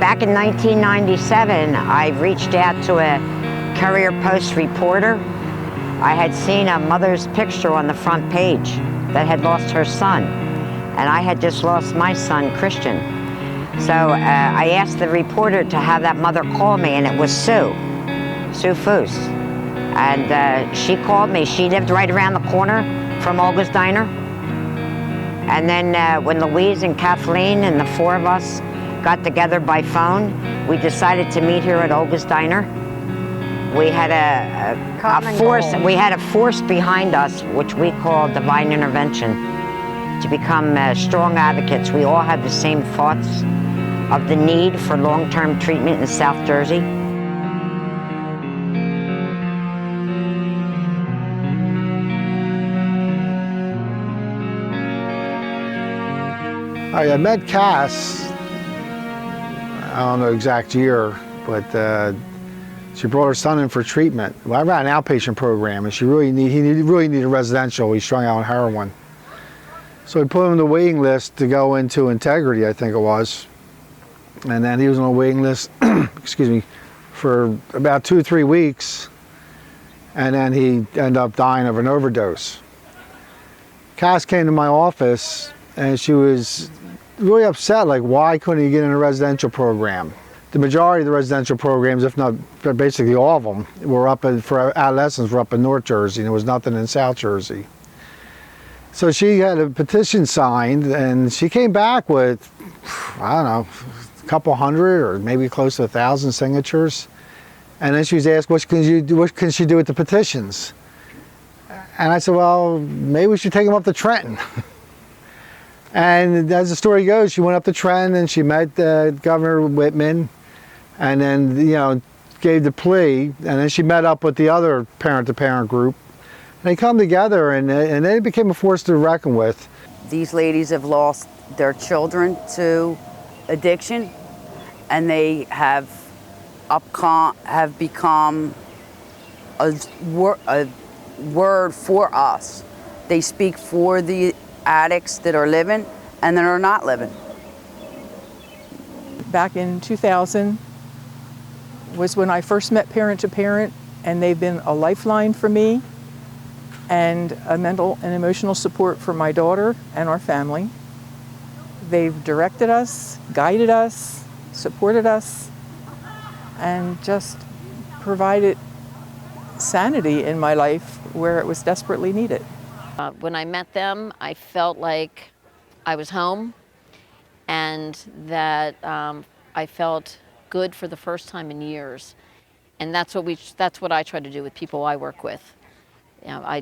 Back in 1997, I reached out to a Courier Post reporter. I had seen a mother's picture on the front page that had lost her son, and I had just lost my son, Christian. So I asked the reporter to have that mother call me, and it was Sue Foose. And she called me. She lived right around the corner from Olga's Diner. And then when Louise and Kathleen and the four of us got together by phone, we decided to meet here at Olga's Diner. We had we had a force behind us, which we call divine intervention, to become strong advocates. We all had the same thoughts of the need for long-term treatment in South Jersey. I met Cass, I don't know the exact year, but she brought her son in for treatment. Well, I ran an outpatient program, and he really needed residential. He's strung out on heroin. So we put him on the waiting list to go into Integrity, I think it was. And then he was on a waiting list, excuse me, for about 2 or 3 weeks. And then he ended up dying of an overdose. Cass came to my office, and she was really upset, like, why couldn't he get in a residential program? The majority of the residential programs, if not basically all of them, were for adolescents, were up in North Jersey, and there was nothing in South Jersey. So she had a petition signed, and she came back with, I don't know, a couple hundred or maybe close to 1,000 signatures. And then she was asked, what can she do with the petitions? And I said, well, maybe we should take them up to Trenton. And as the story goes, she went up to Trenton and she met Governor Whitman, and then, you know, gave the plea, and then she met up with the other parent-to-parent group. And they come together, and they became a force to reckon with. These ladies have lost their children to addiction, and they have become a word for us. They speak for the addicts that are living and that are not living. Back in 2000 was when I first met Parent to Parent, and they've been a lifeline for me and a mental and emotional support for my daughter and our family. They've directed us, guided us, supported us, and just provided sanity in my life where it was desperately needed. When I met them, I felt like I was home, and that I felt good for the first time in years. And that's what I try to do with people I work with. You know,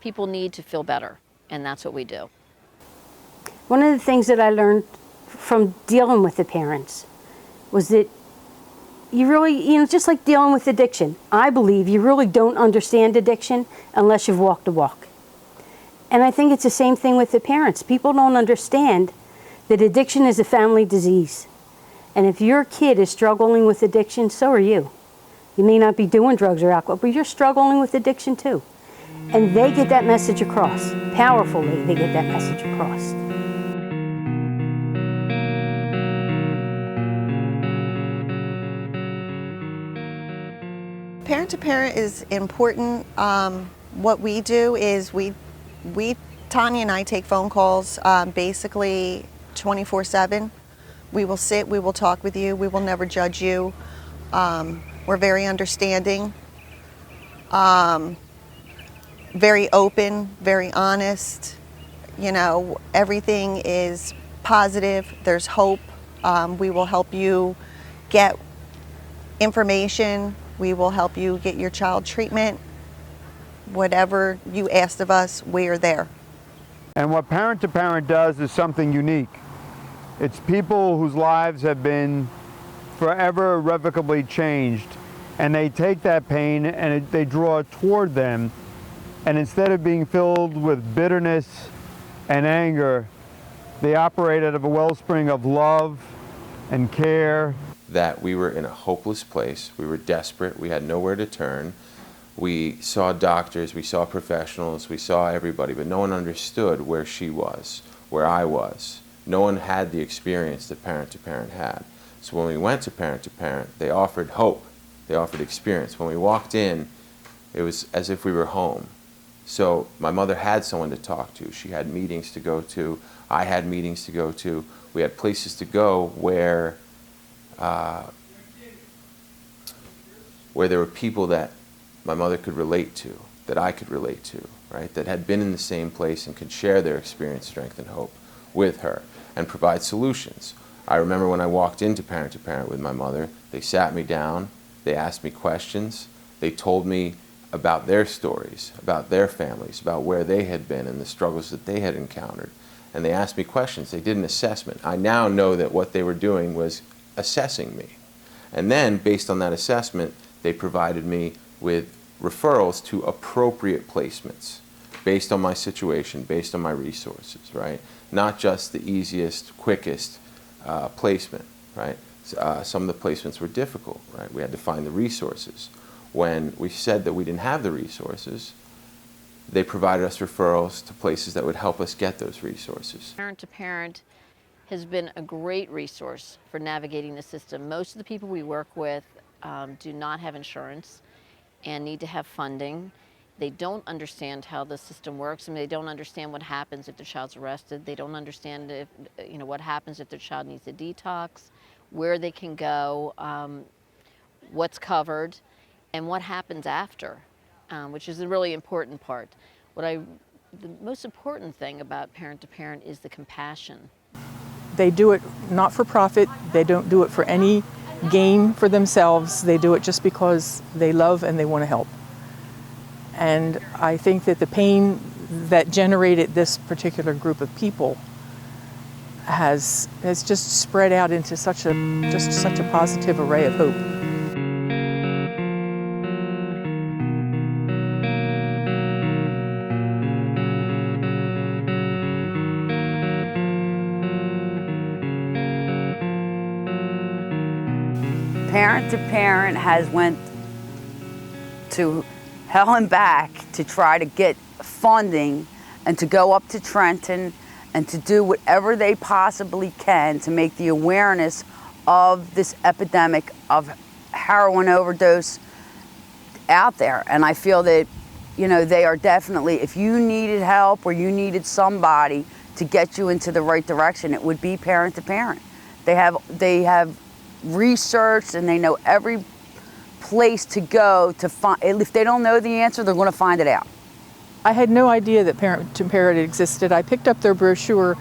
people need to feel better, and that's what we do. One of the things that I learned from dealing with the parents was that you really, just like dealing with addiction, I believe you really don't understand addiction unless you've walked the walk. And I think it's the same thing with the parents. People don't understand that addiction is a family disease. And if your kid is struggling with addiction, so are you. You may not be doing drugs or alcohol, but you're struggling with addiction too. And they get that message across. Powerfully, they get that message across. Parent to Parent is important. What we do is Tanya and I take phone calls basically 24/7. We will sit, we will talk with you, we will never judge you. We're very understanding, very open, very honest. You know, everything is positive, there's hope. We will help you get information. We will help you get your child treatment. Whatever you asked of us, we are there. And what Parent to Parent does is something unique. It's people whose lives have been forever irrevocably changed, and they take that pain and they draw it toward them, and instead of being filled with bitterness and anger, they operate out of a wellspring of love and care. That we were in a hopeless place, we were desperate, we had nowhere to turn. We saw doctors, we saw professionals, we saw everybody, but no one understood where she was, where I was. No one had the experience that Parent to Parent had. So when we went to parent, they offered hope. They offered experience. When we walked in, it was as if we were home. So my mother had someone to talk to. She had meetings to go to. I had meetings to go to. We had places to go where there were people that my mother could relate to, that I could relate to, right? That had been in the same place and could share their experience, strength, and hope with her and provide solutions. I remember when I walked into parent with my mother, they sat me down, they asked me questions, they told me about their stories, about their families, about where they had been and the struggles that they had encountered. And they asked me questions. They did an assessment. I now know that what they were doing was assessing me. And then, based on that assessment, they provided me with referrals to appropriate placements based on my situation, based on my resources, right? Not just the easiest, quickest placement, right? Some of the placements were difficult, right? We had to find the resources. When we said that we didn't have the resources, they provided us referrals to places that would help us get those resources. Parent to Parent has been a great resource for navigating the system. Most of the people we work with do not have insurance and need to have funding. They don't understand how the system works, and they don't understand what happens if their child's arrested. They don't understand if, what happens if their child needs a detox, where they can go, what's covered, and what happens after, which is a really important part. The most important thing about Parent to Parent is the compassion. They do it not for profit. They don't do it for any gain for themselves. They do it just because they love and they want to help. And I think that the pain that generated this particular group of people has just spread out into such a positive array of hope. Parent to Parent has went to hell and back to try to get funding and to go up to Trenton and to do whatever they possibly can to make the awareness of this epidemic of heroin overdose out there. And I feel that, they are definitely, if you needed help or you needed somebody to get you into the right direction, it would be Parent to Parent. They have researched and they know every place to go to find. If they don't know the answer, they're going to find it out. I had no idea that Parent to Parent existed. I picked up their brochure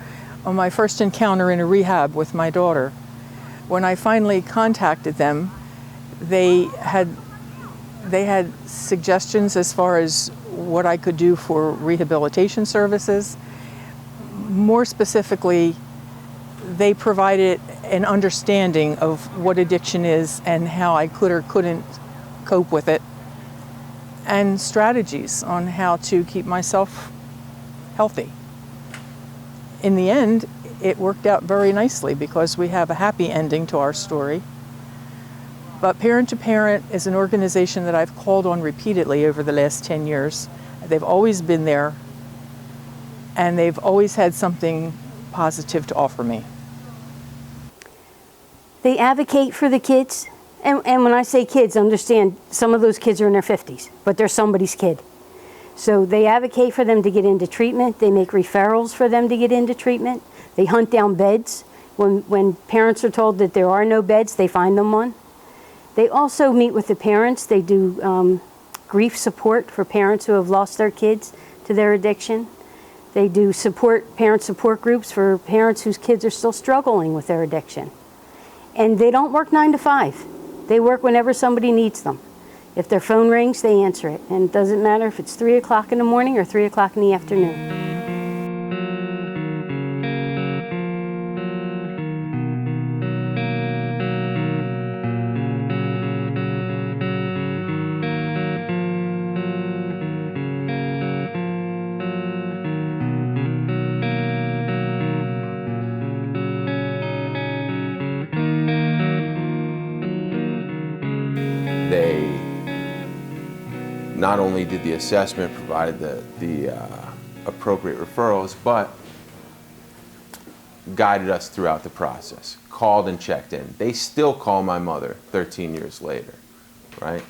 on my first encounter in a rehab with my daughter. When I finally contacted them, they had suggestions as far as what I could do for rehabilitation services. More specifically, they provided an understanding of what addiction is and how I could or couldn't cope with it, and strategies on how to keep myself healthy. In the end, it worked out very nicely because we have a happy ending to our story. But Parent to Parent is an organization that I've called on repeatedly over the last 10 years. They've always been there, and they've always had something positive to offer me. They advocate for the kids. And when I say kids, understand some of those kids are in their 50s, but they're somebody's kid. So they advocate for them to get into treatment. They make referrals for them to get into treatment. They hunt down beds. When parents are told that there are no beds, they find them one. They also meet with the parents. They do grief support for parents who have lost their kids to their addiction. They do parent support groups for parents whose kids are still struggling with their addiction. And they don't work 9 to 5. They work whenever somebody needs them. If their phone rings, they answer it. And it doesn't matter if it's 3 o'clock in the morning or 3 o'clock in the afternoon. They not only did the assessment, provided the appropriate referrals, but guided us throughout the process, called and checked in. They still call my mother 13 years later, right?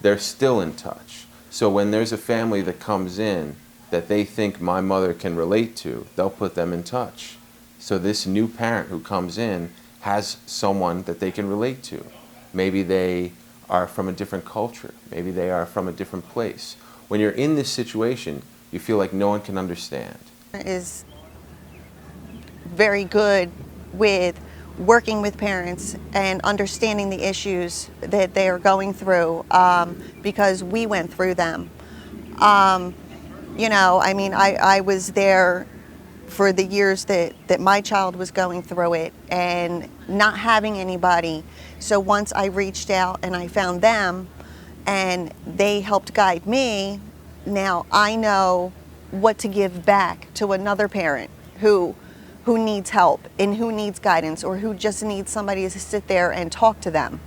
They're still in touch. So when there's a family that comes in that they think my mother can relate to, they'll put them in touch. So this new parent who comes in has someone that they can relate to. Maybe they are from a different culture. Maybe they are from a different place. When you're in this situation, you feel like no one can understand. Is very good with working with parents and understanding the issues that they are going through, because we went through them. You know, I mean, I was there for the years that my child was going through it and not having anybody. So once I reached out and I found them and they helped guide me, now I know what to give back to another parent who needs help and who needs guidance or who just needs somebody to sit there and talk to them.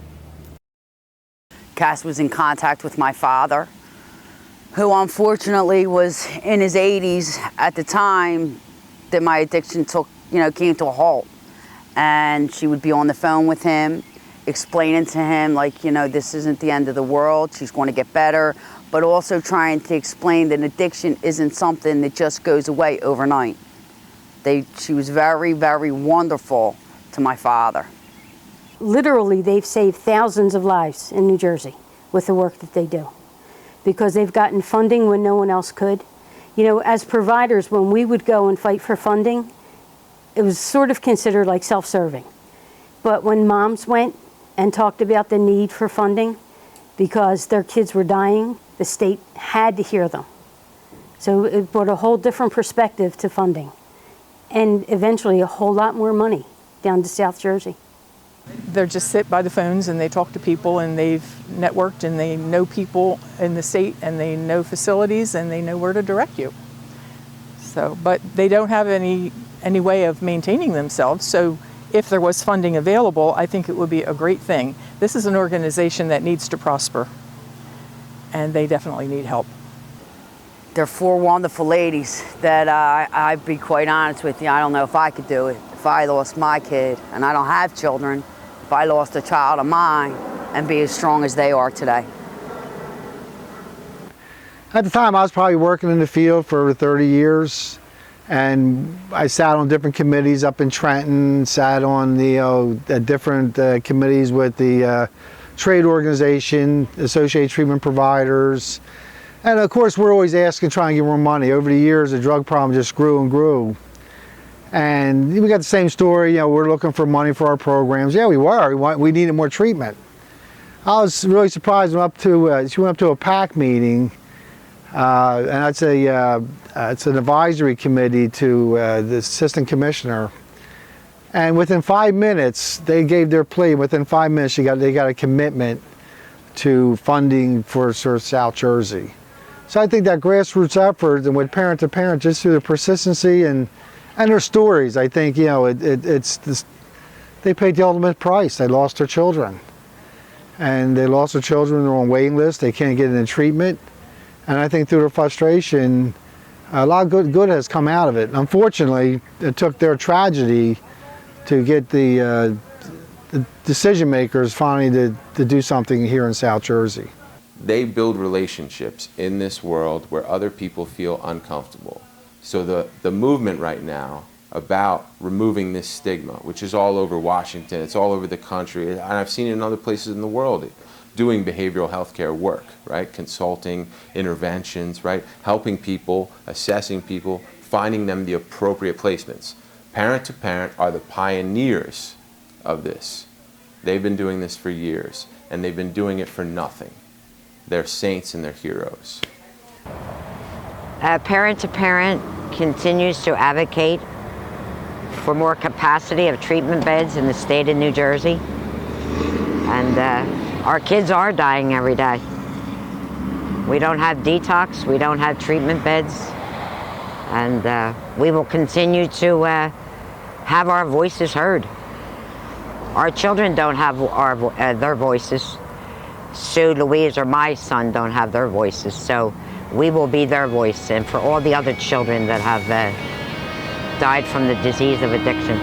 Cass was in contact with my father, who unfortunately was in his 80s at the time that my addiction came to a halt. And she would be on the phone with him, explaining to him, like, this isn't the end of the world, she's going to get better, but also trying to explain that addiction isn't something that just goes away overnight. She was very, very wonderful to my father. Literally, they've saved thousands of lives in New Jersey with the work that they do, because they've gotten funding when no one else could. As providers, when we would go and fight for funding, it was sort of considered like self-serving. But when moms went and talked about the need for funding because their kids were dying, the state had to hear them. So it brought a whole different perspective to funding, and eventually a whole lot more money down to South Jersey. They just sit by the phones and they talk to people, and they've networked and they know people in the state and they know facilities and they know where to direct you. So, but they don't have any way of maintaining themselves. So if there was funding available, I think it would be a great thing. This is an organization that needs to prosper, and they definitely need help. They're four wonderful ladies that I'd be quite honest with you, I don't know if I could do it. If I lost my kid, and I don't have children, if I lost a child of mine, and be as strong as they are today. At the time, I was probably working in the field for over 30 years, and I sat on different committees up in Trenton, sat on the different committees with the trade organization, Associated Treatment Providers, and of course we're always asking, trying to get more money. Over the years, the drug problem just grew and grew. And we got the same story, we're looking for money for our programs. Yeah, we were. We needed more treatment. I was really surprised. She went up to a PAC meeting, and I'd say it's an advisory committee to the assistant commissioner. And within 5 minutes, they gave their plea. Within 5 minutes, they got a commitment to funding for South Jersey. So I think that grassroots effort, and with parent to parent, just through the persistency and their stories, I think, they paid the ultimate price. They lost their children. And they lost their children, they're on waiting lists, they can't get into treatment. And I think through their frustration, a lot of good has come out of it. Unfortunately, it took their tragedy to get the decision makers finally to do something here in South Jersey. They build relationships in this world where other people feel uncomfortable. So the movement right now about removing this stigma, which is all over Washington, it's all over the country, and I've seen it in other places in the world, doing behavioral health care work, right? Consulting, interventions, right? Helping people, assessing people, finding them the appropriate placements. Parent to Parent are the pioneers of this. They've been doing this for years, and they've been doing it for nothing. They're saints and they're heroes. Parent to Parent continues to advocate for more capacity of treatment beds in the state of New Jersey. And our kids are dying every day. We don't have detox, we don't have treatment beds, and we will continue to have our voices heard. Our children don't have their voices. Sue, Louise, or my son don't have their voices, so we will be their voice, and for all the other children that have died from the disease of addiction.